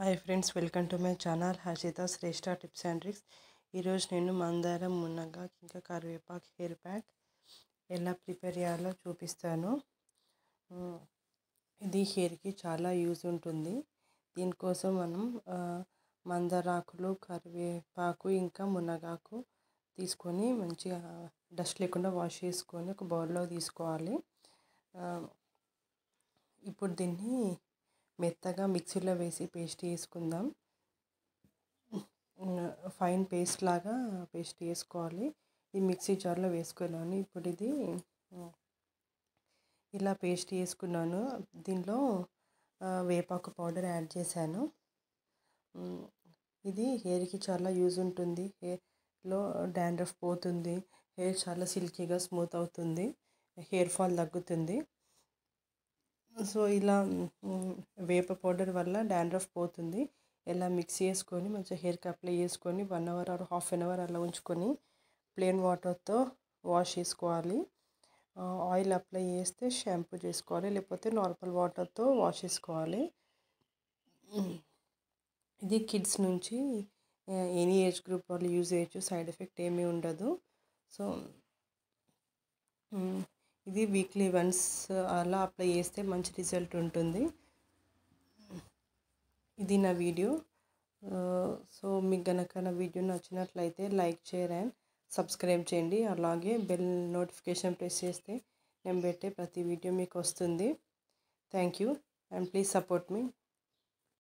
Hi friends, welcome to my channel Harshitha Shreshta tips and tricks. ఈరోజు నేను మందారం, మునగాకు ఇంకా కరివేపాకు హెయిర్ ప్యాక్ ఎలా ప్రిపేర్ చేయాలో చూపిస్తాను. ఇది హెయిర్కి చాలా యూజ్ ఉంటుంది. దీనికోసం మనం మందారాకులు, కరివేపాకు ఇంకా మునగాకు తీసుకొని మంచిగా డస్ట్ లేకుండా వాష్ చేసుకొని ఒక బౌల్లో తీసుకోవాలి. ఇప్పుడు దీన్ని మెత్తగా మిక్సీలో వేసి పేస్ట్ చేసుకుందాం. ఫైన్ పేస్ట్ లాగా పేస్ట్ చేసుకోవాలి. ఈ మిక్సీ జార్లో వేసుకున్నాను. ఇప్పుడు ఇది ఇలా పేస్ట్ చేసుకున్నాను. దీనిలో వేపాకు పౌడర్ యాడ్ చేశాను. ఇది హెయిర్కి చాలా యూజ్ ఉంటుంది. హెయిర్లో డాండ్రఫ్ పోతుంది, హెయిర్ చాలా సిల్కీగా స్మూత్ అవుతుంది, హెయిర్ ఫాల్ తగ్గుతుంది. సో ఇలా వేప పౌడర్ వల్ల డాండ్రఫ్ పోతుంది. ఇలా మిక్స్ చేసుకొని మంచిగా హెయిర్కి అప్లై చేసుకొని 1 hour or half an hour అలా ఉంచుకొని ప్లెయిన్ వాటర్తో వాష్ చేసుకోవాలి. ఆయిల్ అప్లై చేస్తే షాంపూ చేసుకోవాలి, లేకపోతే నార్మల్ వాటర్తో వాష్ చేసుకోవాలి. ఇది కిడ్స్ నుంచి ఎనీ ఏజ్ గ్రూప్ వాళ్ళు యూజ్ చేయొచ్చు. సైడ్ ఎఫెక్ట్ ఏమీ ఉండదు. సో ఇది వీక్లీ వన్స్ అలా అప్లై చేస్తే మంచి రిజల్ట్ ఉంటుంది. ఇది నా వీడియో. సో మీకు గనక నా వీడియో నచ్చినట్లయితే లైక్, షేర్ అండ్ సబ్స్క్రైబ్ చేయండి. అలాగే బెల్ నోటిఫికేషన్ ప్రెస్ చేస్తే నేను పెట్టే ప్రతి వీడియో మీకు వస్తుంది. Thank you and please support me.